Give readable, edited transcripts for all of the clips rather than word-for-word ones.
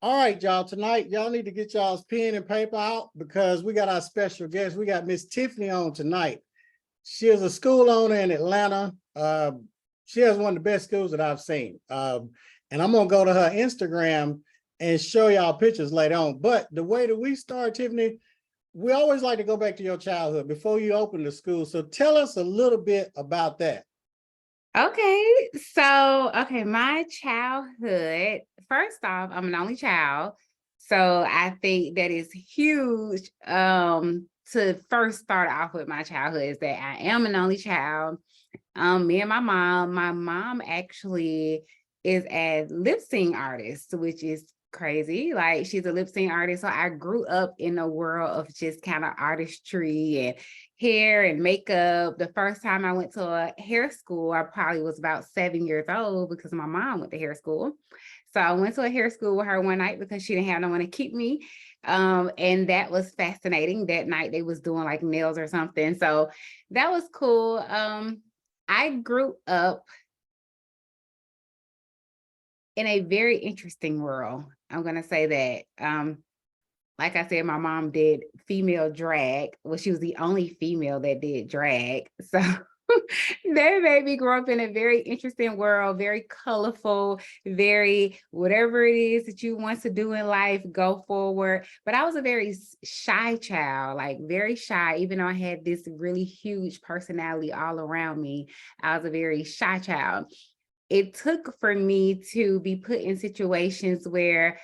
All right, y'all. Tonight, y'all need to get y'all's pen and paper out because we got our special guest. We got Miss Tiffany on tonight. She is a school owner in Atlanta. She has one of the best schools that I've seen. And I'm gonna go to her Instagram and show y'all pictures later on. But the way that we start, Tiffany, we always like to go back to your childhood before you open the school. So tell us a little bit about that. Okay, so my childhood, first off, I'm an only child. So I think that is huge to first start off with my childhood is that I am an only child. Me and my mom actually is a lip sync artist, which is crazy. Like she's a lip sync artist. So I grew up in a world of just kind of artistry and hair and makeup. The first time I went to a hair school, I probably was about 7 years old because my mom went to hair school. So I went to a hair school with her one night because she didn't have no one to keep me. And that was fascinating. That night they was doing like nails or something. So that was cool. I grew up in a very interesting world. I'm going to say that. Like I said, my mom did female drag. Well, she was the only female that did drag. So that made me grow up in a very interesting world, very colorful, very whatever it is that you want to do in life, go forward. But I was a very shy child, like very shy, even though I had this really huge personality all around me. I was a very shy child. It took for me to be put in situations where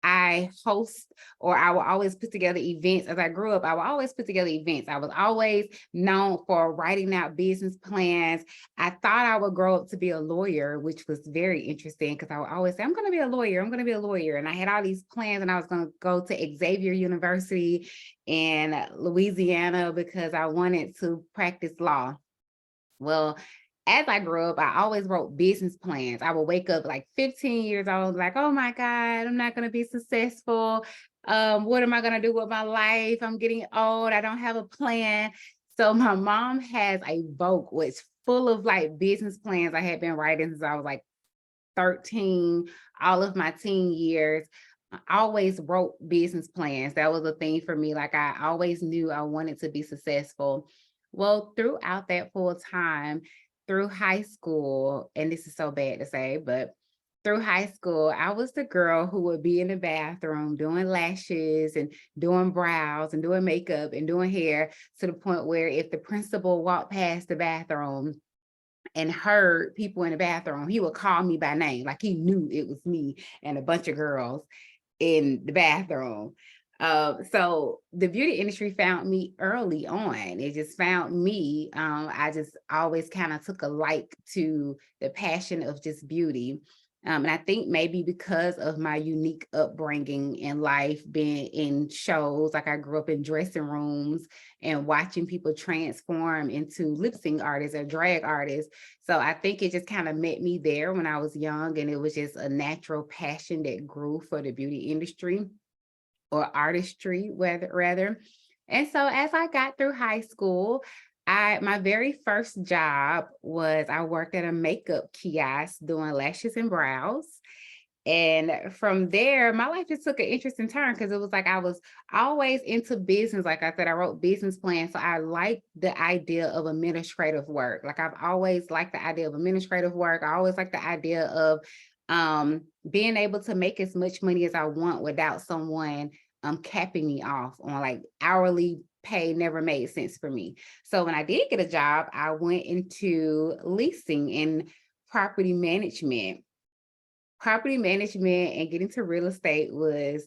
I host or I will always put together events. As I grew up, I will always put together events. I was always known for writing out business plans. I thought I would grow up to be a lawyer, which was very interesting because I would always say, I'm going to be a lawyer. I'm going to be a lawyer. And I had all these plans and I was going to go to Xavier University in Louisiana because I wanted to practice law. Well, as I grew up, I always wrote business plans. I would wake up like 15 years old, like, oh my God, I'm not going to be successful. What am I going to do with my life? I'm getting old. I don't have a plan. So my mom has a book which full of like business plans I had been writing since I was like 13, all of my teen years. I always wrote business plans. That was a thing for me. Like I always knew I wanted to be successful. Well, throughout that full time, through high school, and this is so bad to say, but through high school, I was the girl who would be in the bathroom doing lashes and doing brows and doing makeup and doing hair to the point where if the principal walked past the bathroom and heard people in the bathroom, he would call me by name, like he knew it was me and a bunch of girls in the bathroom. So the beauty industry found me early on. It just found me. I just always kind of took a like to the passion of just beauty. And I think maybe because of my unique upbringing in life, being in shows, like I grew up in dressing rooms and watching people transform into lip sync artists or drag artists. So I think it just kind of met me there when I was young, and it was just a natural passion that grew for the beauty industry or artistry, rather. And so as I got through high school, my very first job was I worked at a makeup kiosk doing lashes and brows. And from there, my life just took an interesting turn because it was like I was always into business. Like I said, I wrote business plans. So I liked the idea of administrative work. Like I've always liked the idea of administrative work. I always liked the idea of being able to make as much money as I want without someone capping me off on like hourly pay never made sense for me. So when I did get a job, I went into leasing and property management. Property management and getting to real estate was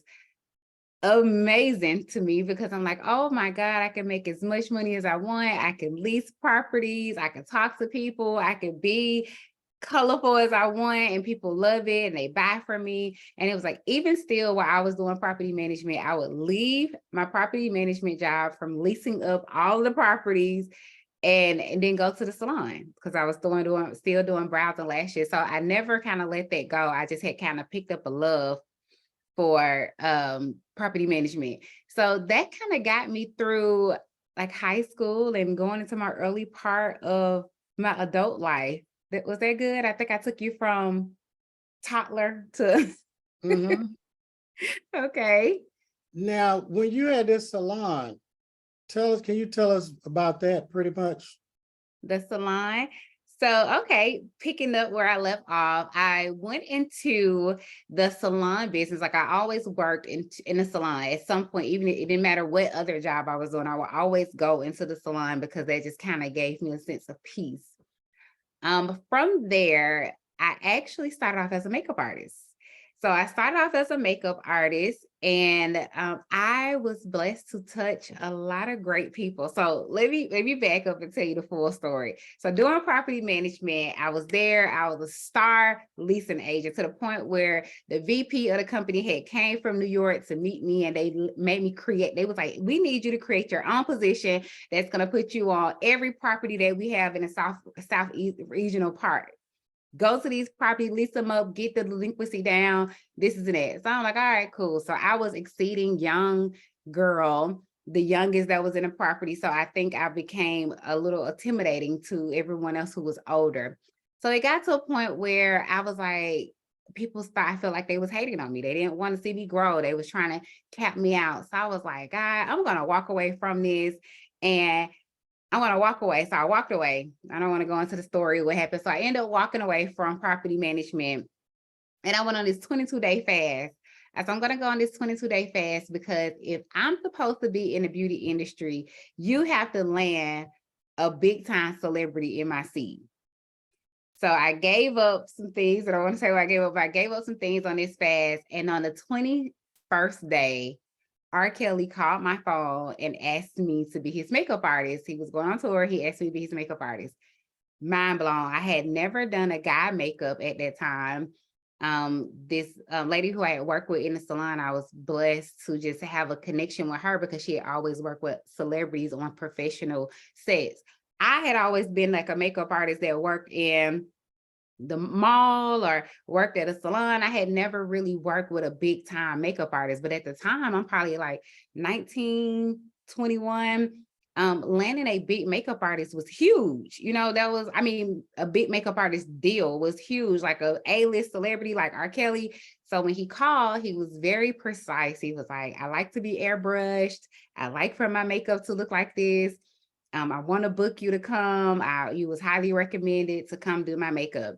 amazing to me because I'm like, oh my God, I can make as much money as I want. I can lease properties. I can talk to people. I could be colorful as I want and people love it and they buy from me. And it was like, even still while I was doing property management, I would leave my property management job from leasing up all the properties and then go to the salon because I was still doing brows and lashes. So I never kind of let that go. I just had kind of picked up a love for property management. So that kind of got me through like high school and going into my early part of my adult life. Was that good? I think I took you from toddler to Mhm. Okay. Now, when you had this salon, can you tell us about that pretty much? The salon. So, okay, picking up where I left off, I went into the salon business. Like I always worked in a salon at some point, even if it didn't matter what other job I was doing, I would always go into the salon because that just kind of gave me a sense of peace. From there, I actually started off as a makeup artist. So I started off as a makeup artist, and I was blessed to touch a lot of great people. So let me back up and tell you the full story. So doing property management, I was there. I was a star leasing agent to the point where the VP of the company had came from New York to meet me, and they made me create. They was like, "We need you to create your own position that's going to put you on every property that we have in the southeast regional part. Go to these properties, lease them up, get the delinquency down. This is it." So I'm like, all right, cool. So I was exceeding young girl, the youngest that was in a property. So I think I became a little intimidating to everyone else who was older. So it got to a point where I was like, I felt like they was hating on me. They didn't want to see me grow. They was trying to cap me out. So I was like, God, I'm gonna walk away from this. And I want to walk away. So I walked away. I don't want to go into the story what happened. So I ended up walking away from property management, and I went on this 22-day fast. I said, I'm going to go on this 22-day fast because if I'm supposed to be in the beauty industry, you have to land a big time celebrity in my seat. So I gave up some things. I don't want to say what I gave up, but I gave up some things on this fast. And on the 21st day, R. Kelly called my phone and asked me to be his makeup artist. He was going on tour. He asked me to be his makeup artist. Mind blown. I had never done a guy makeup at that time. This lady who I had worked with in the salon, I was blessed to just have a connection with her because she had always worked with celebrities on professional sets. I had always been like a makeup artist that worked in the mall or worked at a salon. I had never really worked with a big time makeup artist, but at the time I'm probably like 19, 21. Landing a big makeup artist was huge. You know, that was, I mean, a big makeup artist deal was huge, like a A-list celebrity like R. Kelly. So when he called, he was very precise. He was like, I like to be airbrushed. I like for my makeup to look like this. I want to book you to come. You was highly recommended to come do my makeup.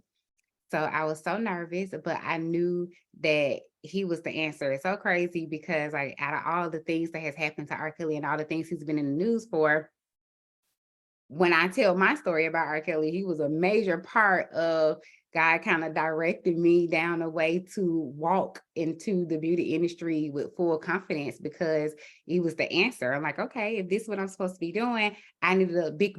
So I was so nervous, but I knew that he was the answer. It's so crazy because like out of all the things that has happened to R. Kelly and all the things he's been in the news for, when I tell my story about R. Kelly, he was a major part of God kind of directed me down a way to walk into the beauty industry with full confidence because he was the answer. I'm like, okay, if this is what I'm supposed to be doing, I needed a big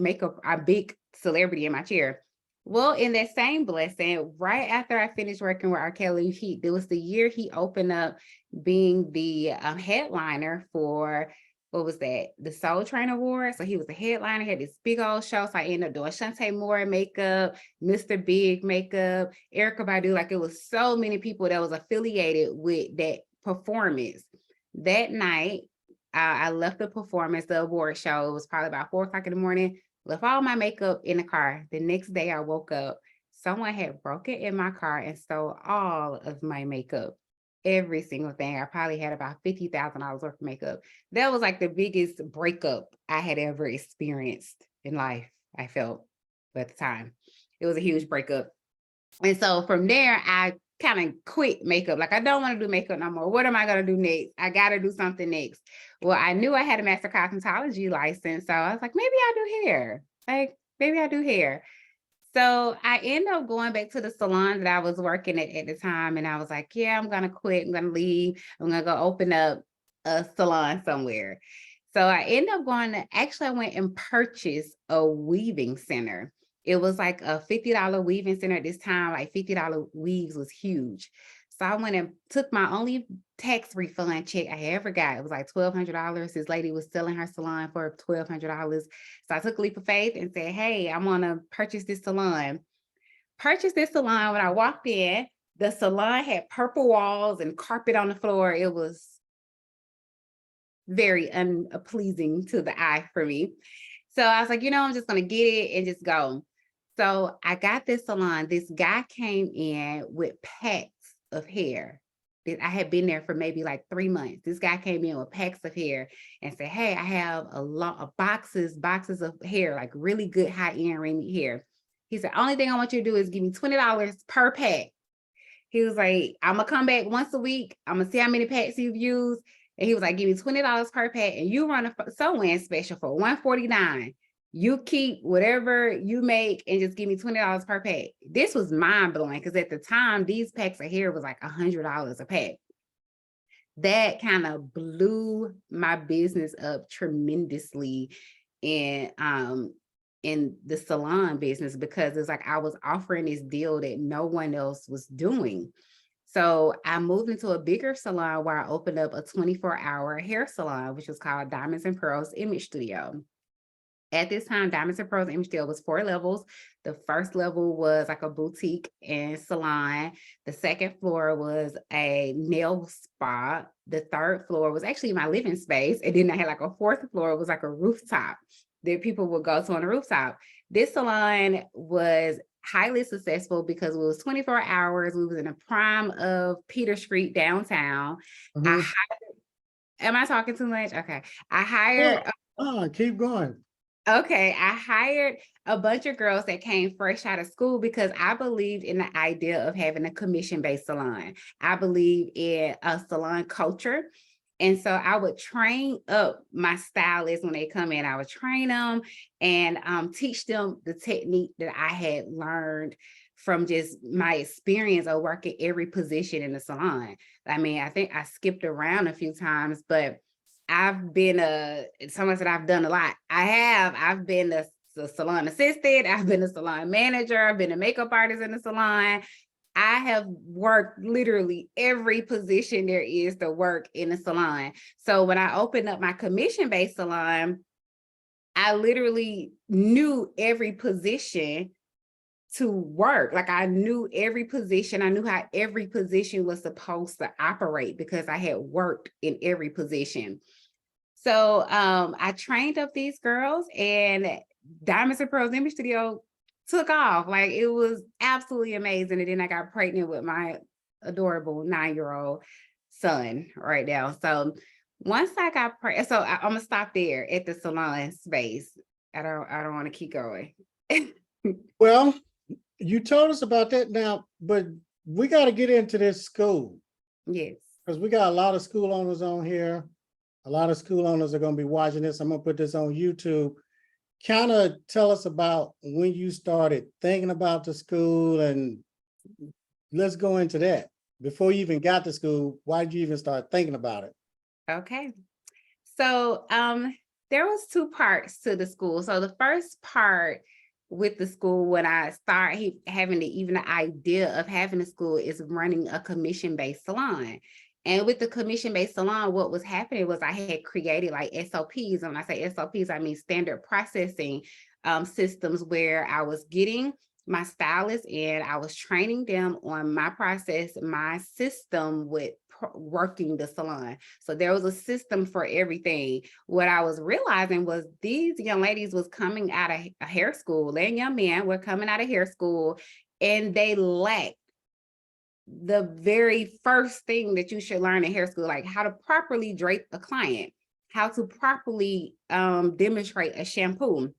celebrity in my chair. Well, in that same blessing, right after I finished working with R. Kelly, it was the year he opened up being the headliner for what was that? The Soul Train Award. So he was the headliner, had this big old show. So I ended up doing Shantae Moore makeup, Mr. Big makeup, Erykah Badu. Like it was so many people that was affiliated with that performance. That night, I left the performance, the award show. It was probably about 4 o'clock in the morning. Left all my makeup in the car. The next day I woke up, someone had broken in my car and stole all of my makeup. Every single thing. I probably had about $50,000 worth of makeup. That was like the biggest breakup I had ever experienced in life, I felt at the time. It was a huge breakup. And so from there, I kind of quit makeup. Like, I don't want to do makeup no more. What am I going to do next? I got to do something next. Well, I knew I had a master cosmetology license. So I was like, maybe I'll do hair. Like, maybe I'll do hair. So I ended up going back to the salon that I was working at the time. And I was like, yeah, I'm going to quit. I'm going to leave. I'm going to go open up a salon somewhere. So I ended up I went and purchased a weaving center. It was like a $50 weaving center at this time. Like $50 weaves was huge. So I went and took my only tax refund check I ever got. It was like $1,200. This lady was selling her salon for $1,200. So I took a leap of faith and said, hey, I'm going to purchase this salon. Purchased this salon. When I walked in, the salon had purple walls and carpet on the floor. It was very unpleasing to the eye for me. So I was like, I'm just going to get it and just go. So I got this salon. This guy came in with packs of hair. I had been there for maybe like 3 months. This guy came in with packs of hair and said, hey, I have a lot of boxes of hair, like really good high-end Remy hair. He said, only thing I want you to do is give me $20 per pack. He was like, I'm gonna come back once a week. I'm gonna see how many packs you've used. And he was like, give me $20 per pack, and you run a sew-in special for $149. You keep whatever you make and just give me $20 per pack. This was mind-blowing because at the time, these packs of hair was like $100 a pack. That kind of blew my business up tremendously in the salon business, because it's like I was offering this deal that no one else was doing. So I moved into a bigger salon where I opened up a 24-hour hair salon, which was called Diamonds and Pearls Image Studio. At this time, Diamonds and Pearls Image Studio was 4 levels. The first level was like a boutique and salon. The second floor was a nail spa. The third floor was actually my living space. And then I had like a fourth floor. It was like a rooftop that people would go to on the rooftop. This salon was highly successful because it was 24 hours. We was in the prime of Peter Street downtown. Mhm. Am I talking too much? Okay. I hired Keep going. Okay, I hired a bunch of girls that came fresh out of school because I believed in the idea of having a commission-based salon. I believe in a salon culture. And so I would train up my stylists when they come in. I would train them and teach them the technique that I had learned from just my experience of working every position in the salon. I mean, I think I skipped around a few times, but I've been someone said I've done a lot. I've been a salon assistant, I've been a salon manager, I've been a makeup artist in the salon. I have worked literally every position there is to work in a salon. So when I opened up my commission-based salon, I literally knew every position to work. Like I knew every position. I knew how every position was supposed to operate because I had worked in every position. So I trained up these girls, and Diamonds and Pearls Image Studio took off. Like it was absolutely amazing. And then I got pregnant with my adorable 9-year-old son right now. So once I got pregnant, so I'm gonna stop there at the salon space. I don't want to keep going. Well, you told us about that now, but we got to get into this school Yes. because we got a lot of school owners on here. A lot of school owners are going to be watching this. I'm going to put this on YouTube. Kind of tell us about when you started thinking about the school, and let's go into that. Before you even got to school, why did you even start thinking about it? Okay. So there was 2 parts to the school. So the first part with the school, when I started having even the idea of having a school, is running a commission-based salon. And with the commission-based salon, what was happening was I had created like SOPs. And when I say SOPs, I mean standard processing systems, where I was getting my stylists in, I was training them on my process, my system with working the salon. So there was a system for everything. What I was realizing was these young ladies was coming out of a hair school, and young men were coming out of hair school, and they lacked the very first thing that you should learn in hair school, like how to properly drape a client, how to properly demonstrate a shampoo.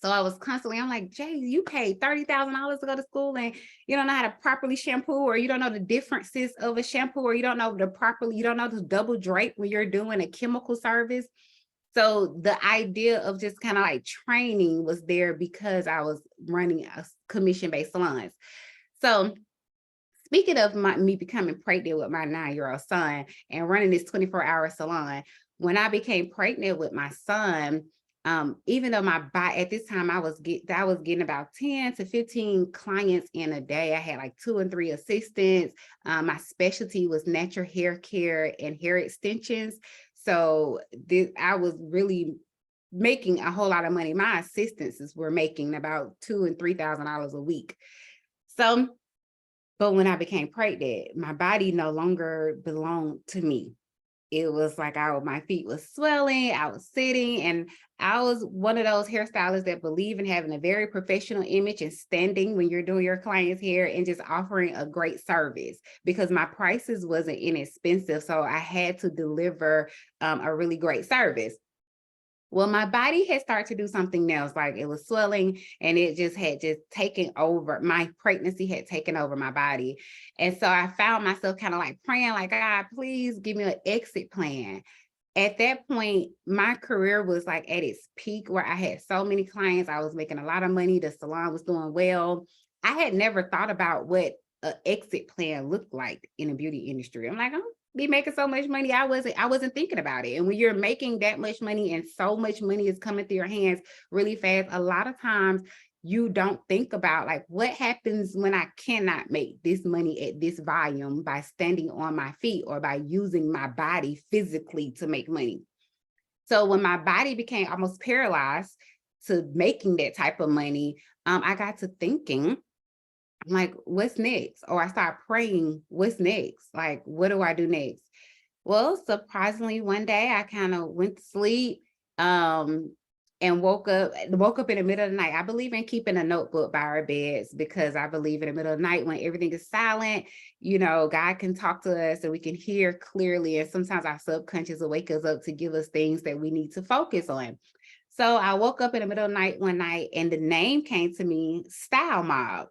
So I was constantly, I'm like, Jay, you paid $30,000 to go to school and you don't know how to properly shampoo, or you don't know the differences of a shampoo, or you don't know you don't know the double drape when you're doing a chemical service. So the idea of just kind of like training was there because I was running a commission-based salons. So speaking of me becoming pregnant with my 9-year-old son and running this 24-hour salon, when I became pregnant with my son, even though at this time I was getting about 10 to 15 clients in a day. I had like 2 and 3 assistants. My specialty was natural hair care and hair extensions. So I was really making a whole lot of money. My assistants were making about $2,000 and $3,000 a week. So, but when I became pregnant, my body no longer belonged to me. it was like my feet was swelling, I was sitting, and I was one of those hairstylists that believe in having a very professional image and standing when you're doing your clients' hair and just offering a great service, because my prices wasn't inexpensive. So I had to deliver a really great service. Well, my body had started to do something else, like it was swelling and it just had taken over. My pregnancy had taken over my body. And so I found myself kind of like praying, like, God, please give me an exit plan. At that point, my career was like at its peak where I had so many clients. I was making a lot of money. The salon was doing well. I had never thought about what an exit plan looked like in the beauty industry. I'm like, I'm be making so much money. I wasn't thinking about it. And when you're making that much money and so much money is coming through your hands really fast, a lot of times you don't think about like what happens when I cannot make this money at this volume by standing on my feet or by using my body physically to make money. So when my body became almost paralyzed to making that type of money, I got to thinking, I'm like, what's next? Or I start praying, what's next? Like, what do I do next? Well, surprisingly, one day I kind of went to sleep and woke up in the middle of the night. I believe in keeping a notebook by our beds because I believe in the middle of the night when everything is silent, God can talk to us and we can hear clearly. And sometimes our subconscious will wake us up to give us things that we need to focus on. So I woke up in the middle of the night one night and the name came to me, Style Mob.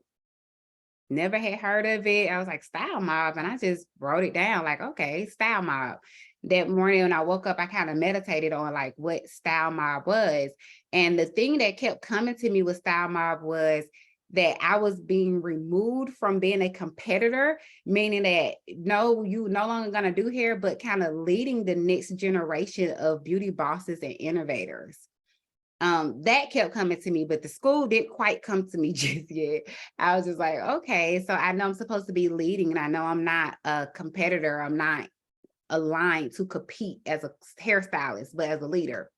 Never had heard of it. I was like, Style Mob. And I just wrote it down like, okay, Style Mob. That morning when I woke up, I kind of meditated on like what Style Mob was. And the thing that kept coming to me with Style Mob was that I was being removed from being a competitor, meaning that no, you no longer gonna do hair, but kind of leading the next generation of beauty bosses and innovators. That kept coming to me, but the school didn't quite come to me just yet. I was just like, okay, so I know I'm supposed to be leading and I know I'm not a competitor. I'm not aligned to compete as a hairstylist, but as a leader.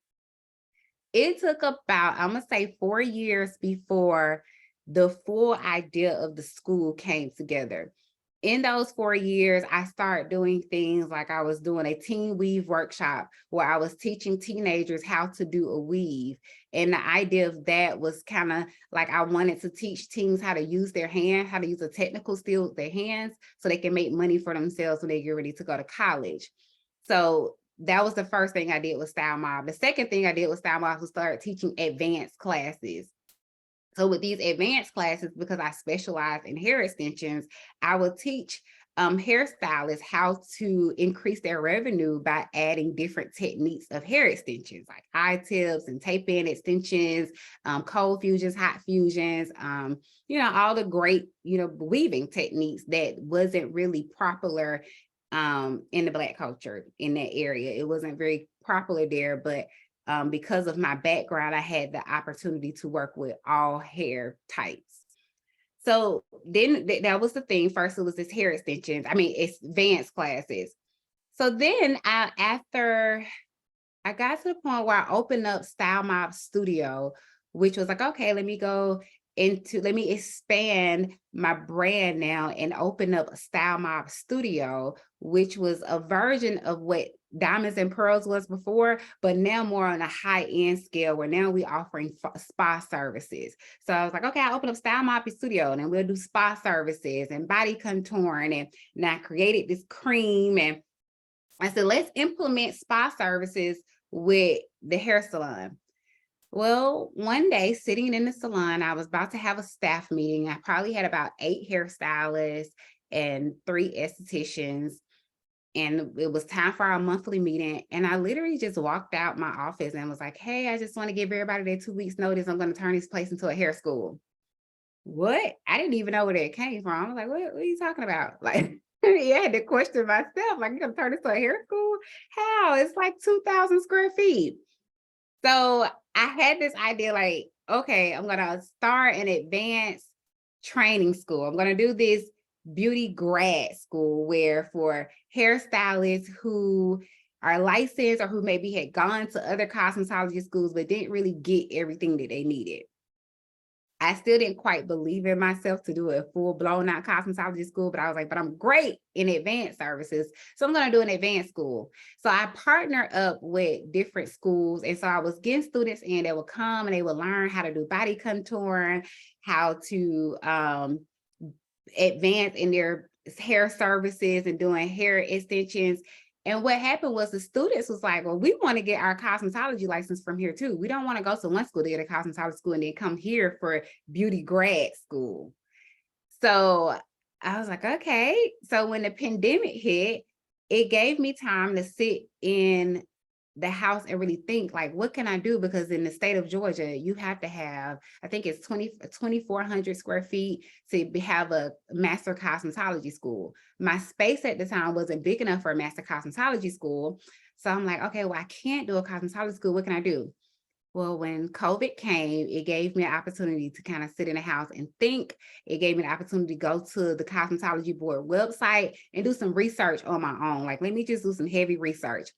It took about, I'm gonna say 4 years before the full idea of the school came together. In those 4 years, I started doing things like I was doing a teen weave workshop where I was teaching teenagers how to do a weave. And the idea of that was kind of like I wanted to teach teens how to use their hand, how to use a technical skill with their hands so they can make money for themselves when they get ready to go to college. So that was the first thing I did with Style Mob. The second thing I did with Style Mob was start teaching advanced classes. So with these advanced classes, because I specialize in hair extensions, I will teach hairstylists how to increase their revenue by adding different techniques of hair extensions, like eye tips and tape-in extensions, cold fusions, hot fusions, all the great, weaving techniques that wasn't really popular in the Black culture in that area. It wasn't very popular there, but because of my background, I had the opportunity to work with all hair types. So then that was the thing. First, it was this hair extensions. It's advanced classes. So then after I got to the point where I opened up Style Mob Studio, which was like, okay, let me expand my brand now and open up a Style Mob Studio, which was a version of what Diamonds and Pearls was before, but now more on a high-end scale where now we're offering spa services. So I was like, okay, I open up Style Mob Studio and then we'll do spa services and body contouring. And I created this cream and I said, let's implement spa services with the hair salon. Well, one day sitting in the salon, I was about to have a staff meeting. I probably had about 8 hairstylists and 3 estheticians. And it was time for our monthly meeting. And I literally just walked out my office and was like, hey, I just want to give everybody their 2 weeks notice. I'm going to turn this place into a hair school. What? I didn't even know where that came from. I was like, what are you talking about? Like, yeah, I had to question myself. Like, you're going to turn this to a hair school? How? It's like 2,000 square feet. So I had this idea like, okay, I'm going to start an advanced training school. I'm going to do this beauty grad school where for hairstylists who are licensed or who maybe had gone to other cosmetology schools but didn't really get everything that they needed. I still didn't quite believe in myself to do a full blown out cosmetology school, but I was like, but I'm great in advanced services. So I'm going to do an advanced school. So I partnered up with different schools. And so I was getting students in that would come and they would learn how to do body contouring, how to advance in their hair services and doing hair extensions. And what happened was the students was like, well, we want to get our cosmetology license from here too. We don't want to go to one school to get a cosmetology school and then come here for beauty grad school. So I was like, okay. So when the pandemic hit, it gave me time to sit in the house and really think like, what can I do? Because in the state of Georgia, you have to have, I think it's 2,400 square feet to have a master cosmetology school. My space at the time wasn't big enough for a master cosmetology school. So I'm like, okay, well, I can't do a cosmetology school. What can I do? Well, when COVID came, it gave me an opportunity to kind of sit in the house and think. It gave me an opportunity to go to the cosmetology board website and do some research on my own. Like, let me just do some heavy research.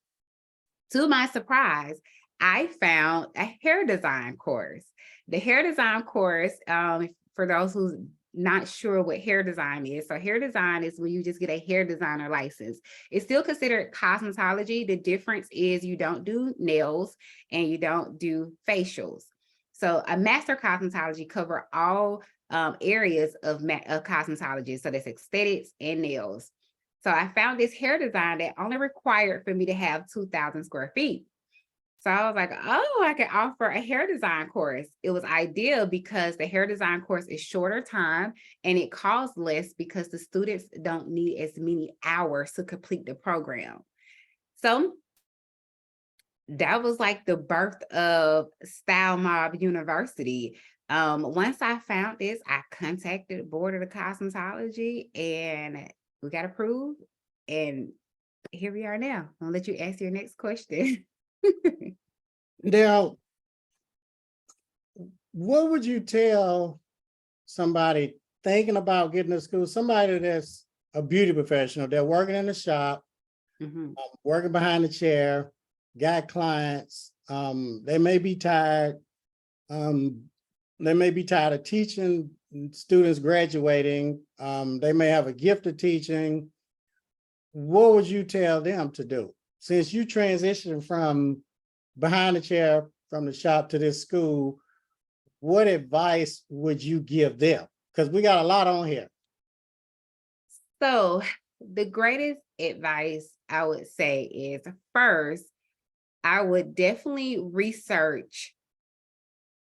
To my surprise, I found a hair design course. The hair design course, for those who's not sure what hair design is. So hair design is when you just get a hair designer license. It's still considered cosmetology. The difference is you don't do nails and you don't do facials. So a master cosmetology cover all areas of cosmetology. So that's aesthetics and nails. So I found this hair design that only required for me to have 2,000 square feet. So I was like, oh, I can offer a hair design course. It was ideal because the hair design course is shorter time and it costs less because the students don't need as many hours to complete the program. So that was like the birth of Style Mob University. Once I found this, I contacted the board of the cosmetology and we got approved, and here we are now. I'll let you ask your next question. Now, what would you tell somebody thinking about getting to school, somebody that's a beauty professional, they're working in the shop, working behind the chair, got clients, they may be tired, of teaching students graduating, they may have a gift of teaching. What would you tell them to do? Since you transitioned from behind the chair from the shop to this school, what advice would you give them? Because we got a lot on here. So the greatest advice I would say is, first, I would definitely research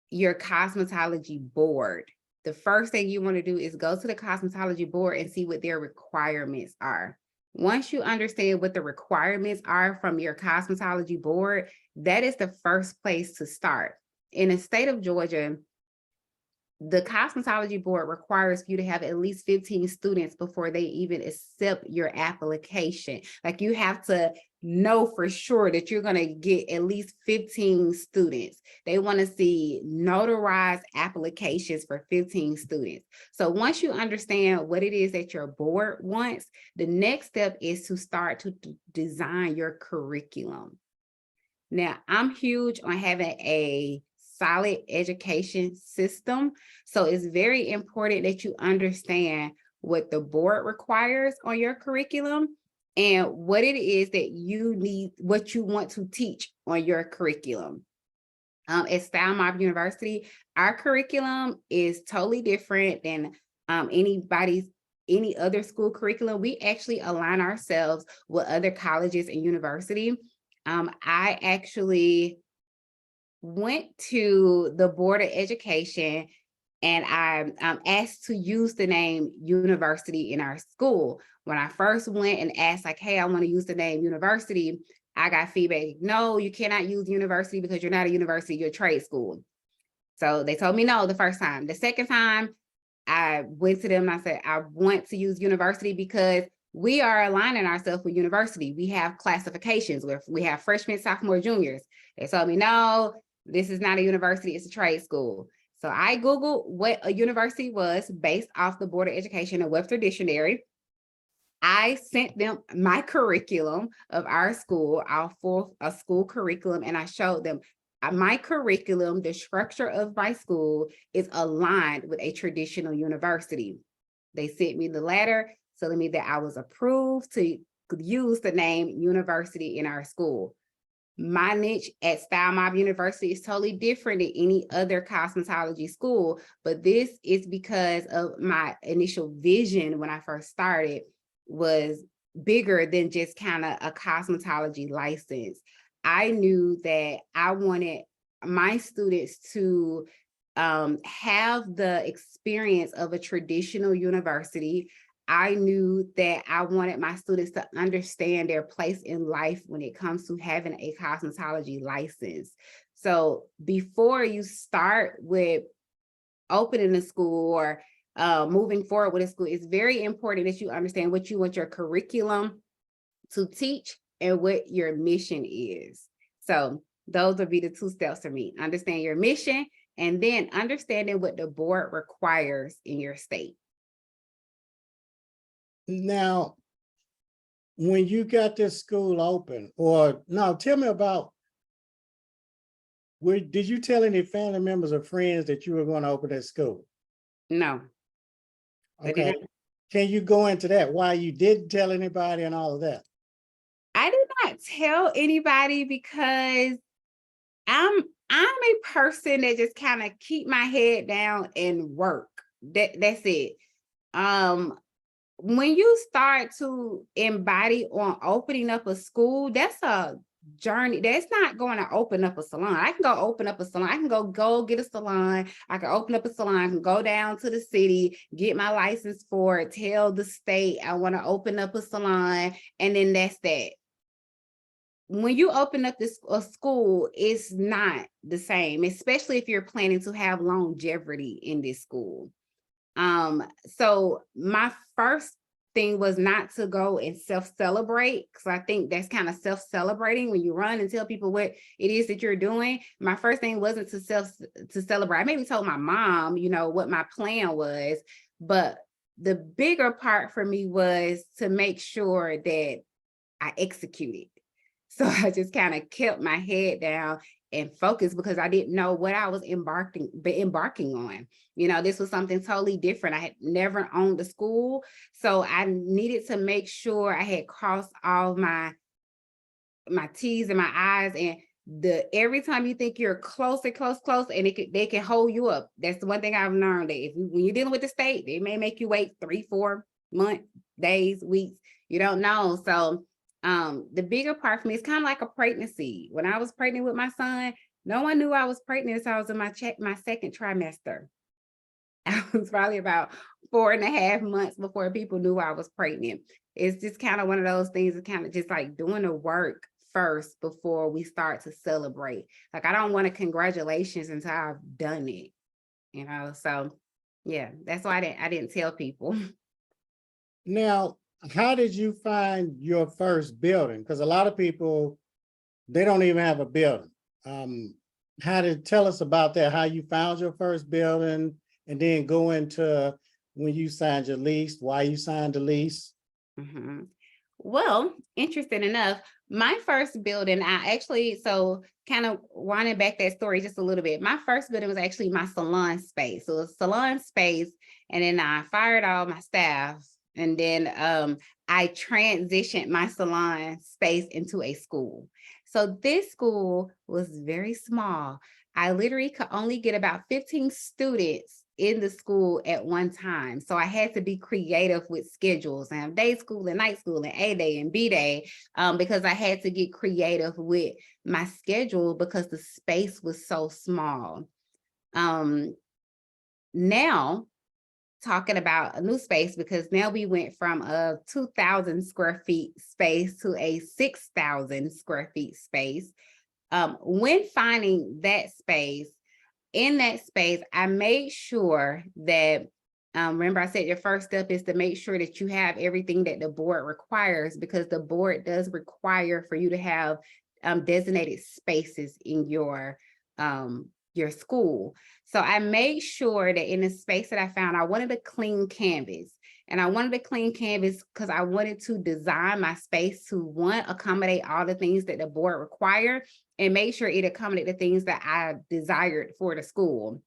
your cosmetology board. The first thing you want to do is go to the cosmetology board and see what their requirements are. Once you understand what the requirements are from your cosmetology board, that is the first place to start. In the state of Georgia, the cosmetology board requires you to have at least 15 students before they even accept your application. Like, you have to know for sure that you're going to get at least 15 students. They want to see notarized applications for 15 students. So once you understand what it is that your board wants, the next step is to start to design your curriculum. Now, I'm huge on having a solid education system. So it's very important that you understand what the board requires on your curriculum and what it is that you need, what you want to teach on your curriculum. At Style Mob University, our curriculum is totally different than any other school curriculum. We actually align ourselves with other colleges and universities. I actually went to the Board of Education and I asked to use the name university in our school. When I first went and asked, like, hey, I want to use the name university, I got feedback, no, you cannot use university because you're not a university, you're a trade school. So they told me no the first time. The second time, I went to them and I said, I want to use university because we are aligning ourselves with university. We have classifications where we have freshmen, sophomore, juniors. They told me, no, this is not a university, it's a trade school. So I Googled what a university was based off the Board of Education and Webster Dictionary. I sent them my curriculum of our school, our full school curriculum, and I showed them my curriculum, the structure of my school is aligned with a traditional university. They sent me the letter telling me that I was approved to use the name university in our school. My niche at Style Mob University is totally different than any other cosmetology school, but this is because of my initial vision when I first started was bigger than just kind of a cosmetology license. I knew that I wanted my students to have the experience of a traditional university. I knew that I wanted my students to understand their place in life when it comes to having a cosmetology license. So before you start with opening a school or moving forward with a school, it's very important that you understand what you want your curriculum to teach and what your mission is. So those would be the 2 steps for me. Understand your mission and then understanding what the board requires in your state. Now, when you got this school open, or no, tell me about, did you tell any family members or friends that you were going to open that school? No. Okay. Can you go into that? Why you didn't tell anybody and all of that? I did not tell anybody because I'm a person that just kind of keep my head down and work. That's it. When you start to embody on opening up a school, that's a journey. That's not going to open up a salon. I can go open up a salon. I can go get a salon. I can open up a salon. I can go down to the city, get my license for it, tell the state I want to open up a salon, and then that's that. When you open up a school, it's not the same, especially if you're planning to have longevity in this school. So my first thing was not to go and self-celebrate, because I think that's kind of self-celebrating when you run and tell people what it is that you're doing. My first thing wasn't to celebrate. I maybe told my mom, you know, what my plan was, but the bigger part for me was to make sure that I executed. So I just kind of kept my head down and focused because I didn't know what I was embarking on. You know, this was something totally different. I had never owned a school. So I needed to make sure I had crossed all my T's and my I's, and every time you think you're close, and they can hold you up. That's the one thing I've learned, that when you're dealing with the state, they may make you wait 3-4 months, days, weeks, you don't know. So the bigger part for me is kind of like a pregnancy. When I was pregnant with my son, no one knew I was pregnant until I was in my second trimester. I was probably about 4.5 months before people knew I was pregnant. It's just kind of one of those things that kind of just like doing the work first before we start to celebrate. Like, I don't want a congratulations until I've done it, you know? So yeah, that's why I didn't tell people. Now, how did you find your first building? Because a lot of people, they don't even have a building. Tell us about that, how you found your first building, and then go into when you signed your lease, why you signed the lease. Mm-hmm. Well, interesting enough, my first building, so kind of winding back that story just a little bit, my first building was actually my salon space. So it was salon space, and then I fired all my staff, and then I transitioned my salon space into a school. So this school was very small. I literally could only get about 15 students in the school at one time. So I had to be creative with schedules, and day school and night school and A day and B day, because I had to get creative with my schedule because the space was so small. Now, talking about a new space, because now we went from a 2,000 square feet space to a 6,000 square feet space. When finding that space, in that space, I made sure that, remember I said your first step is to make sure that you have everything that the board requires, because the board does require for you to have designated spaces in your school. So I made sure that in the space that I found, I wanted a clean canvas. And I wanted a clean canvas because I wanted to design my space to, one, accommodate all the things that the board require and make sure it accommodated the things that I desired for the school.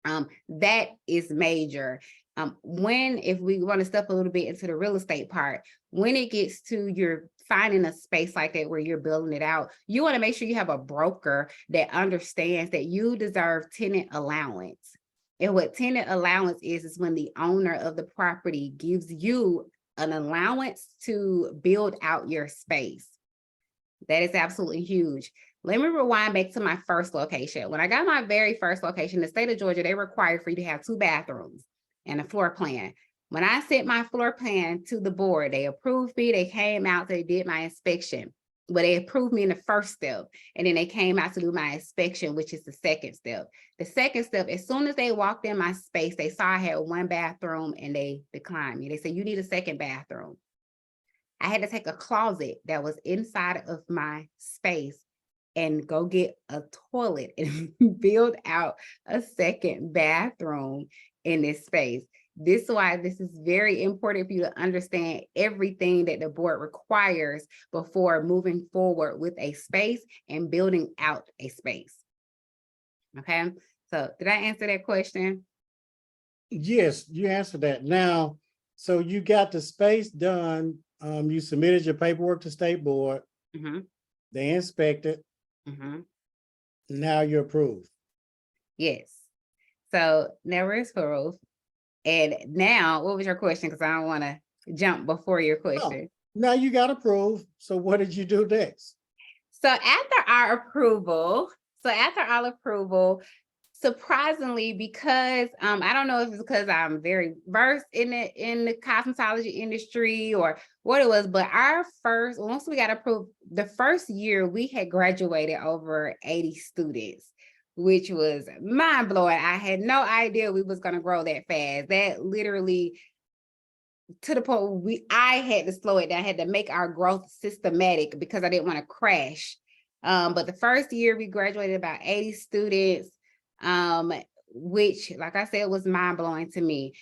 That is major. If we want to step a little bit into the real estate part, when it gets to you're finding a space like that where you're building it out, you want to make sure you have a broker that understands that you deserve tenant allowance. And what tenant allowance is when the owner of the property gives you an allowance to build out your space. That is absolutely huge. Let me rewind back to my first location. When I got my very first location, the state of Georgia, they require for you to have 2 bathrooms and a floor plan. When I sent my floor plan to the board, they approved me, they came out, they did my inspection. But they approved me in the first step, and then they came out to do my inspection, which is the second step. The second step, as soon as they walked in my space, they saw I had 1 bathroom and they declined me. They said, you need a second bathroom. I had to take a closet that was inside of my space and go get a toilet and build out a second bathroom in this space. This is why this is very important for you to understand everything that the board requires before moving forward with a space and building out a space. Okay, so did I answer that question? Yes, you answered that. Now, so you got the space done. You submitted your paperwork to state board. Mm-hmm. They inspected. Mm-hmm. Now you're approved. Yes. So now we're approved. And now, what was your question? Because I don't want to jump before your question. Now you got approved. So what did you do next? So after our approval, surprisingly, because I don't know if it's because I'm very versed in the cosmetology industry or what it was, but once we got approved, the first year we had graduated over 80 students, which was mind blowing. I had no idea we was going to grow that fast. That literally, to the point where I had to slow it down. I had to make our growth systematic because I didn't want to crash. But the first year we graduated about 80 students, which, like I said, was mind blowing to me.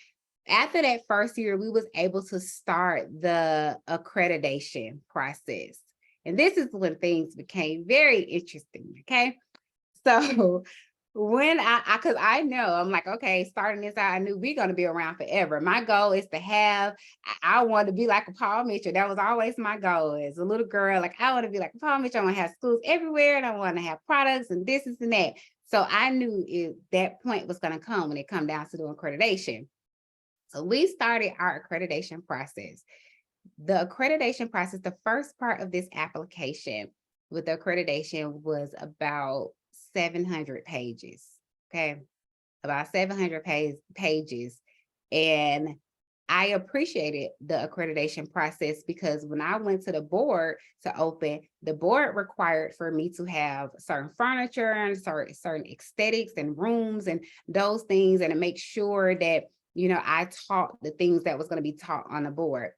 After that first year, we was able to start the accreditation process. And this is when things became very interesting. Okay. So when because I know, I'm like, okay, starting this out, I knew we're going to be around forever. My goal is to I want to be like a Paul Mitchell. That was always my goal as a little girl. Like, I want to be like a Paul Mitchell. I want to have schools everywhere, and I want to have products and this and that. So I knew that point was going to come when it come down to doing accreditation. So we started our accreditation process. The accreditation process, the first part of this application with the accreditation was about 700 pages. Okay. About 700 pages. And I appreciated the accreditation process because when I went to the board to open, the board required for me to have certain furniture and certain aesthetics and rooms and those things, and to make sure that, I taught the things that was going to be taught on the board.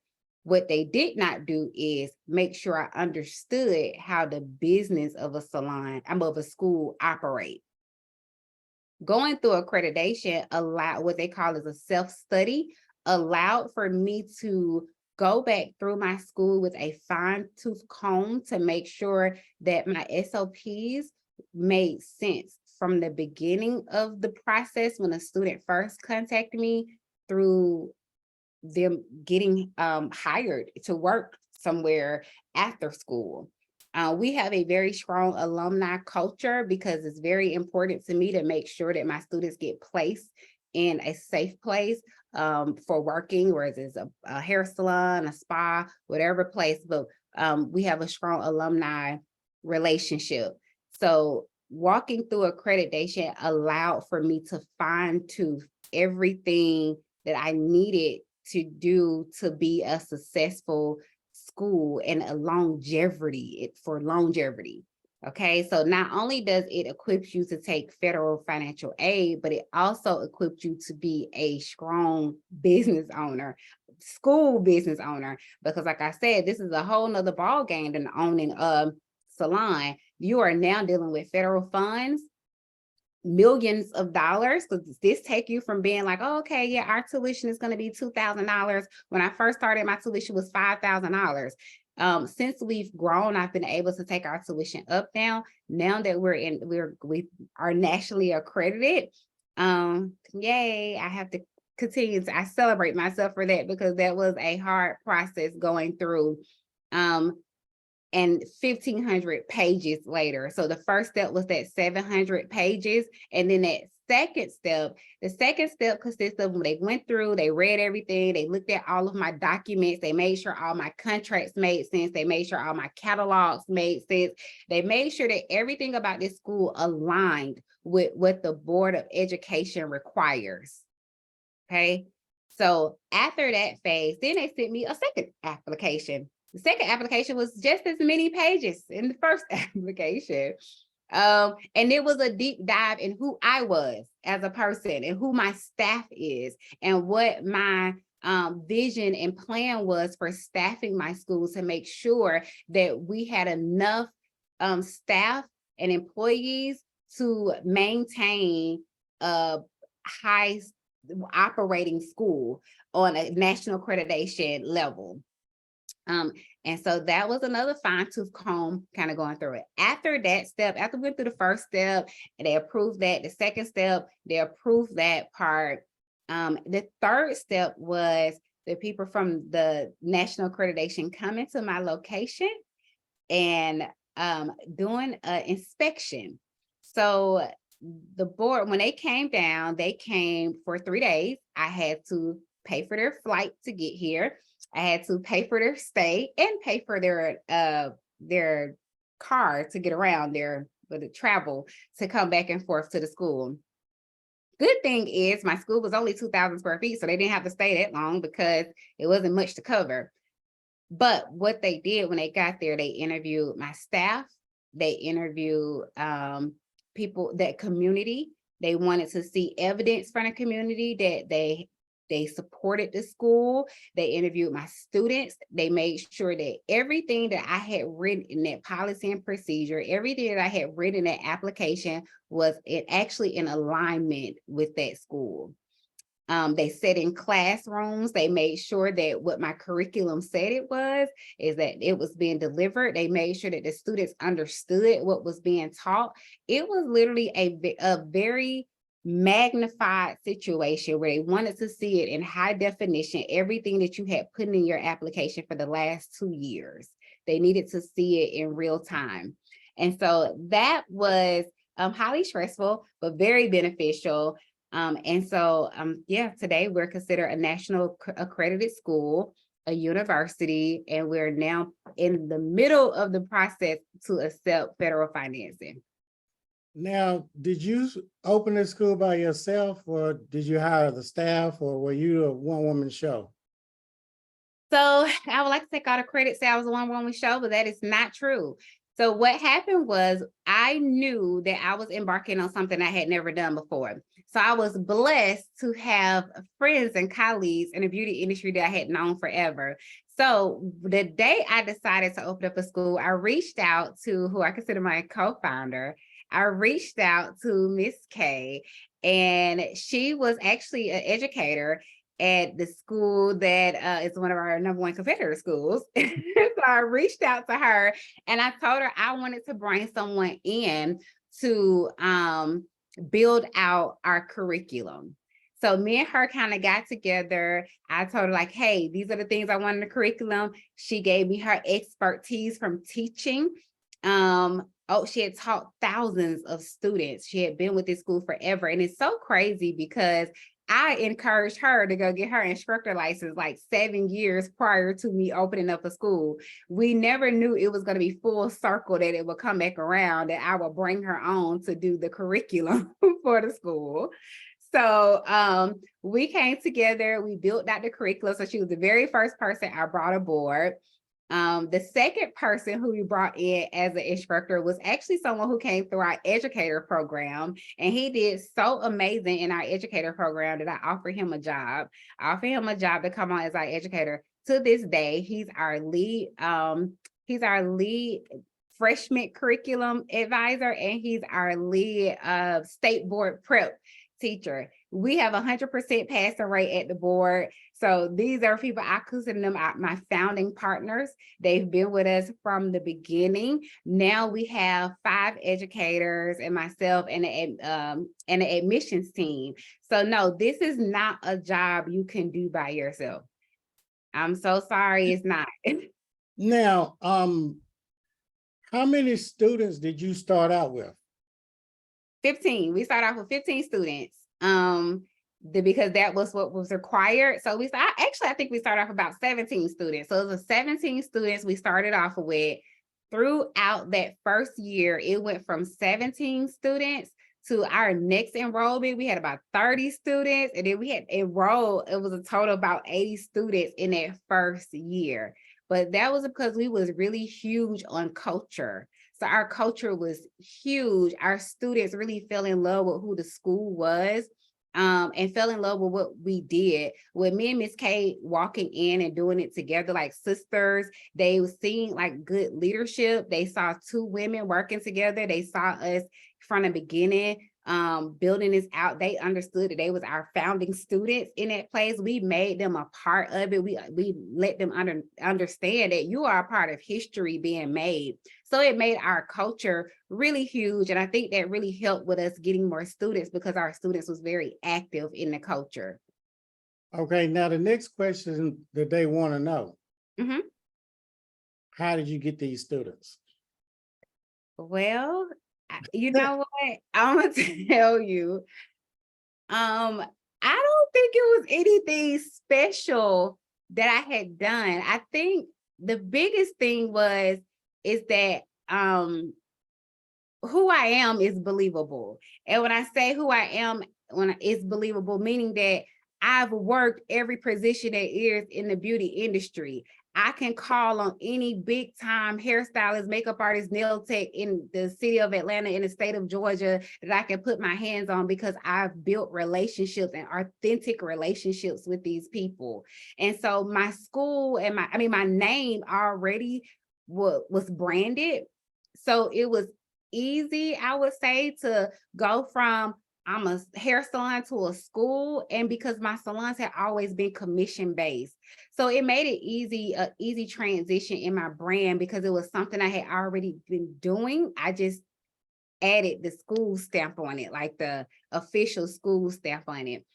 What they did not do is make sure I understood how the business of a salon, of a school operate. Going through accreditation allowed what they call as a self-study, allowed for me to go back through my school with a fine-tooth comb to make sure that my SOPs made sense from the beginning of the process when a student first contacted me through them getting hired to work somewhere after school. We have a very strong alumni culture because it's very important to me to make sure that my students get placed in a safe place for working, whether it's a hair salon, a spa, whatever place, but we have a strong alumni relationship. So walking through accreditation allowed for me to fine-tooth everything that I needed to do to be a successful school and for longevity. Okay, so not only does it equip you to take federal financial aid, but it also equips you to be a strong business owner, school business owner, because like I said, this is a whole nother ball game than owning a salon. You are now dealing with federal funds. millions of dollars, because this take you from being like, oh, okay, yeah, our tuition is going to be $2,000. When I first started, my tuition was $5,000. Since we've grown, I've been able to take our tuition up now. Now that we are nationally accredited. Yay, I have to continue to, I celebrate myself for that, because that was a hard process going through. And 1,500 pages later. So the first step was that 700 pages. And then that the second step consists of when they went through, they read everything, they looked at all of my documents, they made sure all my contracts made sense, they made sure all my catalogs made sense, they made sure that everything about this school aligned with what the Board of Education requires. Okay. So after that phase, then they sent me a second application. The second application was just as many pages in the first application. And it was a deep dive in who I was as a person and who my staff is and what my vision and plan was for staffing my schools to make sure that we had enough staff and employees to maintain a high operating school on a national accreditation level. And so that was another fine tooth comb kind of going through it. After that step, after we went through the first step, and they approved that, the second step, they approved that part. The third step was the people from the national accreditation coming to my location and doing an inspection. So the board, when they came down, they came for 3 days. I had to pay for their flight to get here. I had to pay for their stay and pay for their car to get around there, for the travel to come back and forth to the school. Good thing is my school was only 2,000 square feet, so they didn't have to stay that long because it wasn't much to cover. But what they did when they got there, they interviewed my staff, they interviewed people, that community. They wanted to see evidence from the community that they supported the school. They interviewed my students. They made sure that everything that I had written in that policy and procedure, everything that I had written in that application was actually in alignment with that school. They said in classrooms, they made sure that what my curriculum said it was, is that it was being delivered. They made sure that the students understood what was being taught. It was literally a very magnified situation where they wanted to see it in high definition, everything that you had put in your application for the last 2 years. They needed to see it in real time. And so that was highly stressful, but very beneficial. And so, yeah, today we're considered a national accredited school, a university, and we're now in the middle of the process to accept federal financing. Now, did you open this school by yourself, or did you hire the staff, or were you a one-woman show? So I would like to take all the credit, say I was a one-woman show, but that is not true. So what happened was I knew that I was embarking on something I had never done before. So I was blessed to have friends and colleagues in the beauty industry that I had known forever. So the day I decided to open up a school, I reached out to who I consider my co-founder. I reached out to Miss K, and she was actually an educator at the school that is one of our #1 competitor schools. So I reached out to her and I told her I wanted to bring someone in to build out our curriculum. So me and her kind of got together. I told her like, hey, these are the things I want in the curriculum. She gave me her expertise from teaching. She had taught thousands of students. She had been with this school forever. And it's so crazy because I encouraged her to go get her instructor license like 7 years prior to me opening up a school. We never knew it was going to be full circle, that it would come back around, that I would bring her on to do the curriculum for the school. So we came together, we built out the curriculum. So she was the very first person I brought aboard. The second person who we brought in as an instructor was actually someone who came through our educator program, and he did so amazing in our educator program that I offered him a job. I offered him a job to come on as our educator. To this day, he's our lead freshman curriculum advisor, and he's our lead state board prep teacher. We have 100% passing rate at the board. So these are people, I consider them my founding partners. They've been with us from the beginning. Now we have 5 educators and myself and an admissions team. So no, this is not a job you can do by yourself. I'm so sorry, it's not. Now, how many students did you start out with? 15. We started off with 15 students. Because that was what was required. So I think we started off about 17 students. So it was 17 students we started off with. Throughout that first year, it went from 17 students to our next enrollment. We had about 30 students, and then we had enrolled, it was a total of about 80 students in that first year. But that was because we was really huge on culture. So our culture was huge. Our students really fell in love with who the school was. And fell in love with what we did. With me and Miss K walking in and doing it together like sisters, they were seeing like good leadership. They saw 2 women working together. They saw us from the beginning, building this out. They understood that they was our founding students in that place. We made them a part of it. We let them understand that you are a part of history being made. So it made our culture really huge. And I think that really helped with us getting more students because our students was very active in the culture. Okay, now the next question that they want to know, Mhm. how did you get these students? Well, you know what? I'm gonna tell you. I don't think it was anything special that I had done. I think the biggest thing is that who I am is believable. And when I say who I am, it's believable, meaning that I've worked every position there is in the beauty industry. I can call on any big time hairstylist, makeup artist, nail tech in the city of Atlanta, in the state of Georgia, that I can put my hands on because I've built relationships and authentic relationships with these people. And so my school and my name already was branded. So it was easy, I would say, to go from I'm a hair salon to a school, and because my salons had always been commission based, so it made it easy transition in my brand because it was something I had already been doing. I just added the school stamp on it, like the official school stamp on it.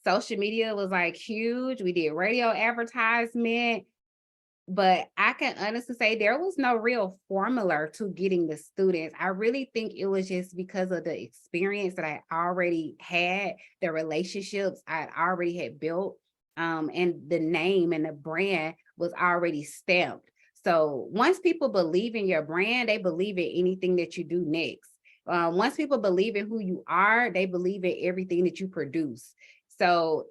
Social media was like huge. We did radio advertisement. But I can honestly say there was no real formula to getting the students. I really think it was just because of the experience that I already had, the relationships I already had built, and the name and the brand was already stamped. So once people believe in your brand, they believe in anything that you do next. Once people believe in who you are, they believe in everything that you produce. So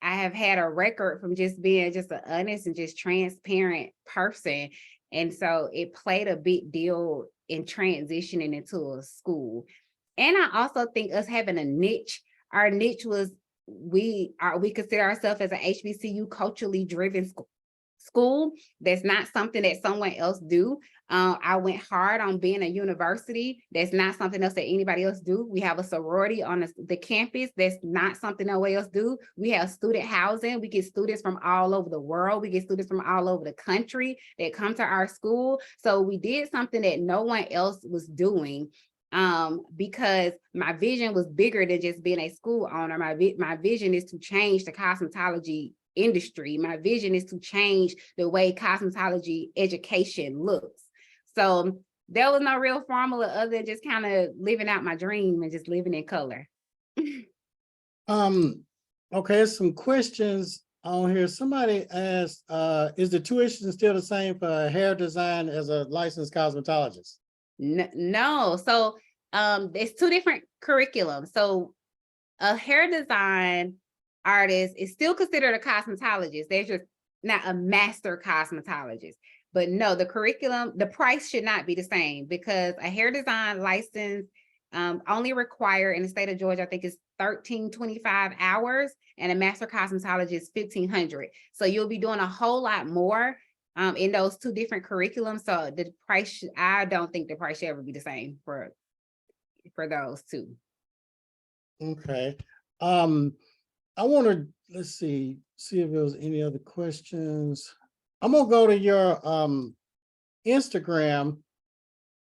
I have had a record from just being just an honest and just transparent person. And so it played a big deal in transitioning into a school. And I also think us having a niche, our niche was we consider ourselves as an HBCU culturally driven school. That's not something that someone else do. I went hard on being a university. That's not something else that anybody else do. We have a sorority on the campus. That's not something nobody else do. We have student housing. We get students from all over the world. We get students from all over the country that come to our school. So we did something that no one else was doing. Because my vision was bigger than just being a school owner. My vision is to change the cosmetology industry. My vision is to change the way cosmetology education looks. So there was no real formula other than just kind of living out my dream and just living in color. Okay, some questions on here. Somebody asked, is the tuition still the same for hair design as a licensed cosmetologist? No. So there's 2 different curriculums. So a hair design artist is still considered a cosmetologist. They're just not a master cosmetologist. But no, the curriculum, the price should not be the same because a hair design license only require in the state of Georgia, I think it's 1,325 hours, and a master cosmetologist 1,500. So you'll be doing a whole lot more in those two different curriculums. So the price, I don't think the price should ever be the same for those two. Okay. I want to, let's see if there was any other questions. I'm gonna go to your Instagram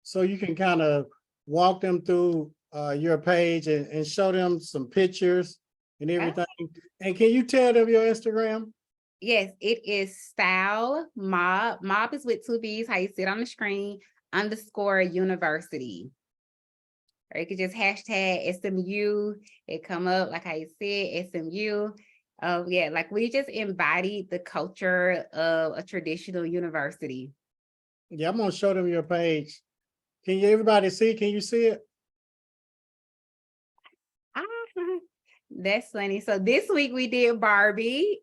so you can kind of walk them through your page and show them some pictures and everything. And can you tell them your Instagram? Yes, it is Style Mob. Mob is with two B's, how you see it on the screen, _university. Or you could just hashtag SMU. It come up like how you said, SMU. Yeah, like we just embodied the culture of a traditional university. Yeah, I'm gonna show them your page. Can you everybody see? Can you see it? Ah, that's funny. So this week we did Barbie.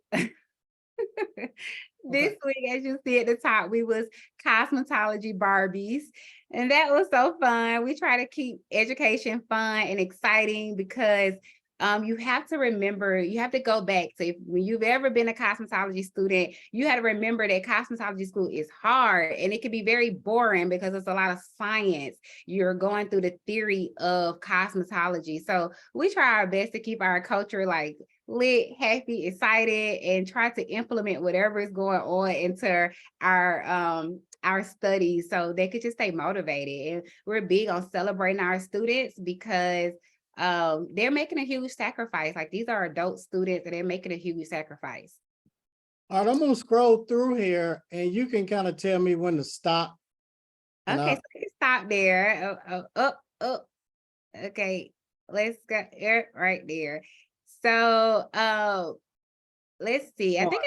This week, as you see at the top, we was cosmetology Barbies. And that was so fun. We try to keep education fun and exciting because you have to remember, you have to go back to when you've ever been a cosmetology student, you had to remember that cosmetology school is hard and it can be very boring because it's a lot of science. You're going through the theory of cosmetology. So we try our best to keep our culture like lit, happy, excited, and try to implement whatever is going on into our studies so they could just stay motivated. And we're big on celebrating our students because they're making a huge sacrifice. Like these are adult students and they're making a huge sacrifice. All right, I'm gonna scroll through here and you can kind of tell me when to stop. Okay, so you stop there. Oh. Okay, let's go right there. So let's see. I think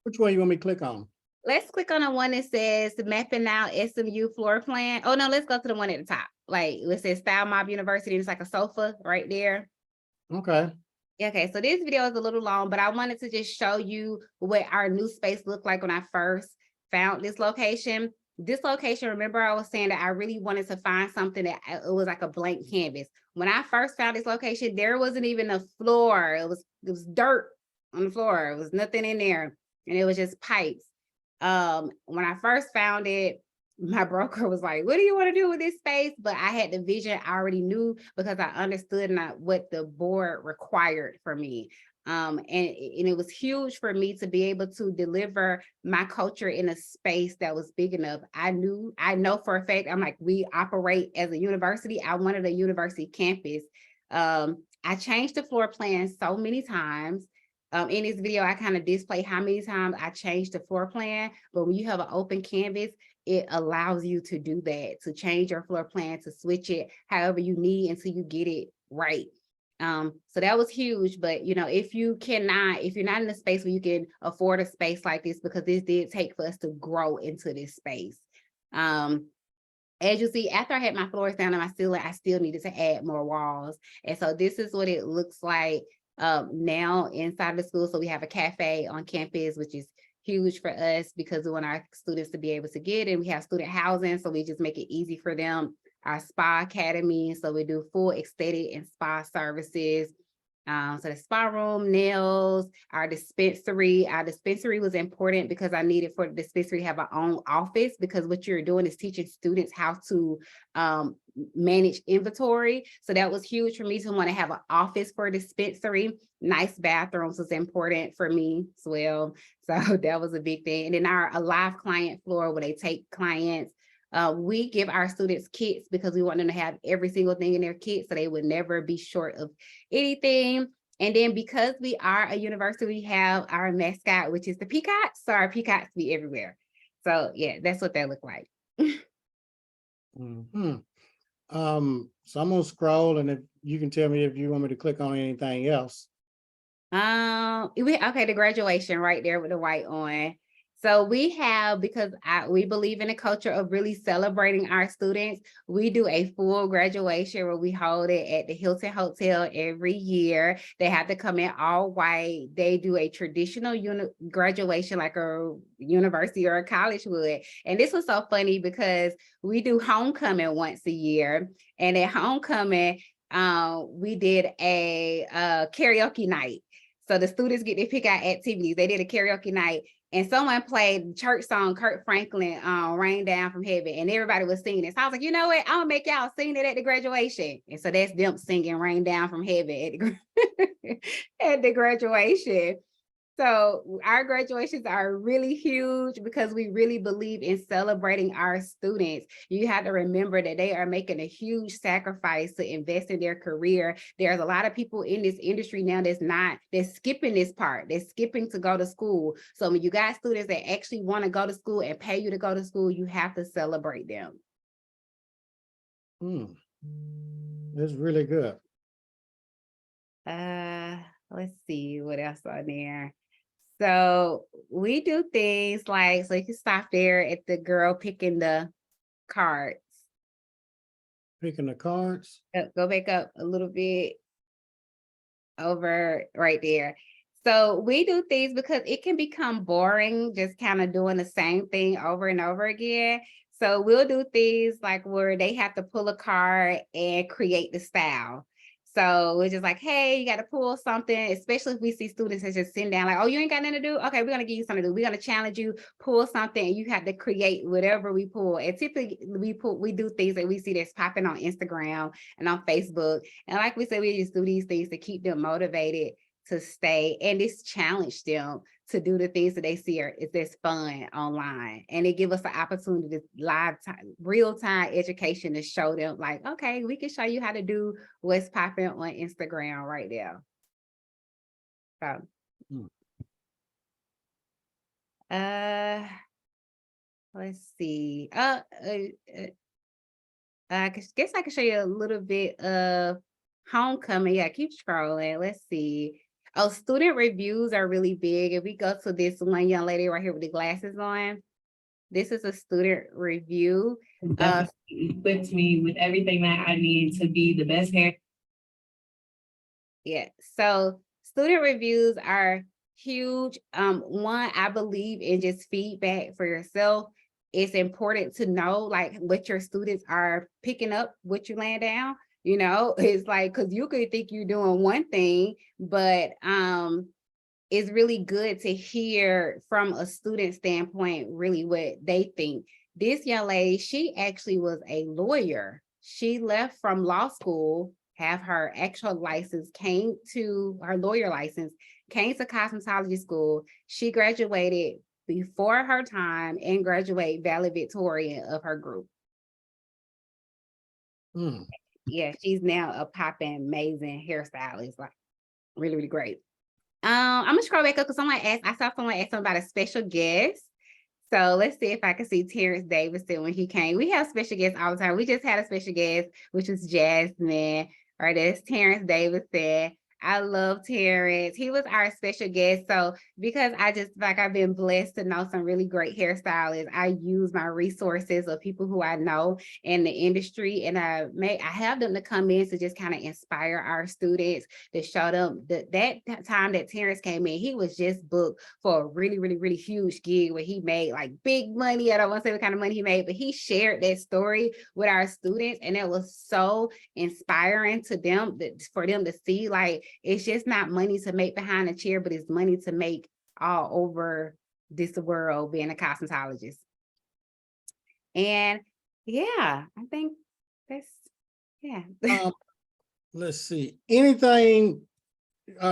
Which one you want me to click on? Let's click on the one that says mapping out SMU floor plan. Oh no, let's go to the one at the top. Like it says Style Mob University. It's like a sofa right there. Okay. Okay, so this video is a little long, but I wanted to just show you what our new space looked like when I first found this location. This location, remember I was saying that I really wanted to find something that it was like a blank canvas. When I first found this location, there wasn't even a floor. It was dirt on the floor. It was nothing in there. And it was just pipes. When I first found it, my broker was like, what do you want to do with this space? But I had the vision, I already knew because I understood what the board required for me. And it was huge for me to be able to deliver my culture in a space that was big enough. I know for a fact, I'm like, we operate as a university. I wanted a university campus. I changed the floor plan so many times. In this video, I kind of display how many times I changed the floor plan, but when you have an open canvas, it allows you to do that, to change your floor plan, to switch it however you need until you get it right. So that was huge, but you know, if you're not in a space where you can afford a space like this, because this did take for us to grow into this space. As you see, after I had my floors down and my ceiling, I still needed to add more walls. And so this is what it looks like now inside the school. So we have a cafe on campus, which is huge for us because we want our students to be able to get in. We have student housing, so we just make it easy for them. Our spa academy, so we do full aesthetic and spa services. So the spa room, nails, our dispensary. Our dispensary was important because I needed for the dispensary to have our own office, because what you're doing is teaching students how to manage inventory. So that was huge for me to want to have an office for a dispensary. Nice bathrooms was important for me as well. So that was a big thing. And then our live client floor where they take clients. We give our students kits because we want them to have every single thing in their kit so they would never be short of anything. And then because we are a university, we have our mascot, which is the peacock. So our peacocks be everywhere. So yeah, that's what that look like. So I'm gonna scroll, and if you can tell me if you want me to click on anything else. Okay, the graduation right there with the white on. So we have, because we believe in a culture of really celebrating our students, we do a full graduation where we hold it at the Hilton Hotel every year. They have to come in all white. They do a traditional graduation like a university or a college would. And this was so funny because we do homecoming once a year. And at homecoming, we did a karaoke night. So the students get to pick out activities. They did a karaoke night and someone played the church song, Kurt Franklin, Rain Down from Heaven, and everybody was singing it. So I was like, you know what? I'm gonna make y'all sing it at the graduation. And so that's them singing Rain Down from Heaven at the, at the graduation. So our graduations are really huge because we really believe in celebrating our students. You have to remember that they are making a huge sacrifice to invest in their career. There's a lot of people in this industry now that's skipping this part. They're skipping to go to school. So when you got students that actually want to go to school and pay you to go to school, you have to celebrate them. That's really good. Let's see what else on there. So we do things like, so you can stop there at the girl picking the cards. Picking the cards. Go back up a little bit over right there. So we do things because it can become boring, just kind of doing the same thing over and over again. So we'll do things like where they have to pull a card and create the style. So we're just like, hey, you got to pull something, especially if we see students that just sitting down like, oh, you ain't got nothing to do? Okay, we're going to give you something to do. We're going to challenge you, pull something, and you have to create whatever we pull. And typically we do things that we see that's popping on Instagram and on Facebook. And like we said, we just do these things to keep them motivated to stay, and this challenge them to do the things that they see is this fun online. And it give us the opportunity to live time, real-time education to show them like, okay, we can show you how to do what's popping on Instagram right there. So let's see. I guess I can show you a little bit of homecoming. Yeah, keep scrolling. Let's see. Oh, student reviews are really big. If we go to this one young lady right here with the glasses on, this is a student review. Equipped me with everything that I need to be the best hair. Yeah, so student reviews are huge. One, I believe in just feedback for yourself. It's important to know like what your students are picking up, what you laying down. You know, it's like, because you could think you're doing one thing, but it's really good to hear from a student standpoint, really what they think. This young lady, she actually was a lawyer. She left from law school, have her actual license, came to her lawyer license, came to cosmetology school. She graduated before her time and graduate valedictorian of her group. Yeah, she's now a popping, amazing hairstylist, like really, really great. I'm gonna scroll back up because I saw someone ask about a special guest. So let's see if I can see Terrence Davidson when he came. We have special guests all the time. We just had a special guest, which was Jasmine, or that's Terrence Davidson. I love Terrence. He was our special guest. So because I've been blessed to know some really great hairstylists, I use my resources of people who I know in the industry, and I have them to come in to just kind of inspire our students, to show them that time that Terrence came in, he was just booked for a really, really, really huge gig where he made like big money. I don't want to say what kind of money he made, but he shared that story with our students, and it was so inspiring to them, for them to see like, it's just not money to make behind a chair, but it's money to make all over this world being a cosmetologist. And yeah, I think that's, yeah. Let's see, anything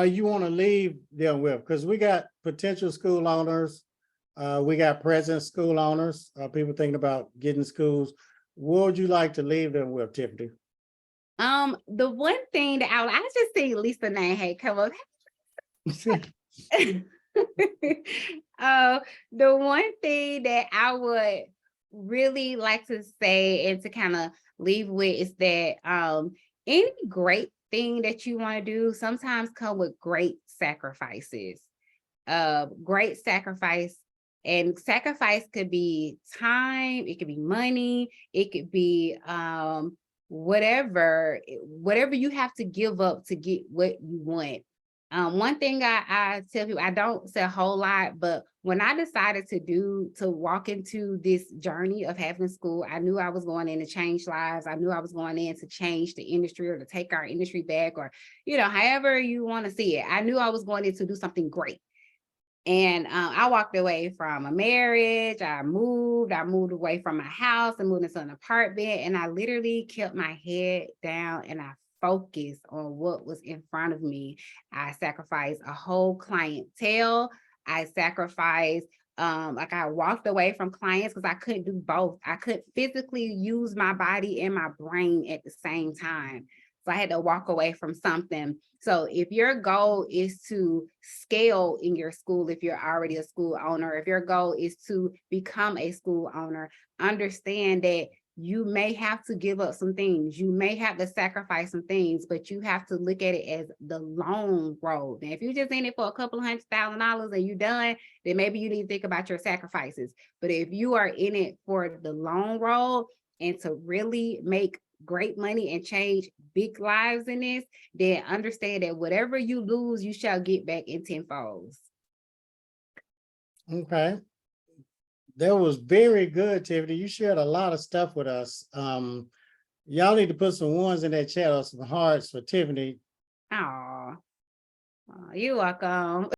you want to leave them with? Because we got potential school owners, we got present school owners, people thinking about getting schools. What would you like to leave them with, Tiffany? The one thing that I just see Lisa name had come up. The one thing that I would really like to say and to kind of leave with is that any great thing that you want to do sometimes come with great sacrifices. Great sacrifice. And sacrifice could be time, it could be money, it could be whatever you have to give up to get what you want. One thing I tell people, I don't say a whole lot, but when I decided to walk into this journey of having school, I knew I was going in to change lives. I knew I was going in to change the industry or to take our industry back, or, however you want to see it. I knew I was going in to do something great. And I walked away from a marriage. I moved away from my house and moved into an apartment. And I literally kept my head down and I focused on what was in front of me. I sacrificed a whole clientele. I sacrificed, I walked away from clients because I couldn't do both. I couldn't physically use my body and my brain at the same time. So I had to walk away from something. So if your goal is to scale in your school, if you're already a school owner, if your goal is to become a school owner, understand that you may have to give up some things. You may have to sacrifice some things, but you have to look at it as the long road. And if you're just in it for a couple of $100,000 and you're done, then maybe you need to think about your sacrifices. But if you are in it for the long road and to really make great money and change big lives in this, then understand that whatever you lose, you shall get back in tenfolds. Okay. That was very good, Tiffany. You shared a lot of stuff with us. Y'all need to put some ones in that chat or some hearts for Tiffany. Oh, you're welcome.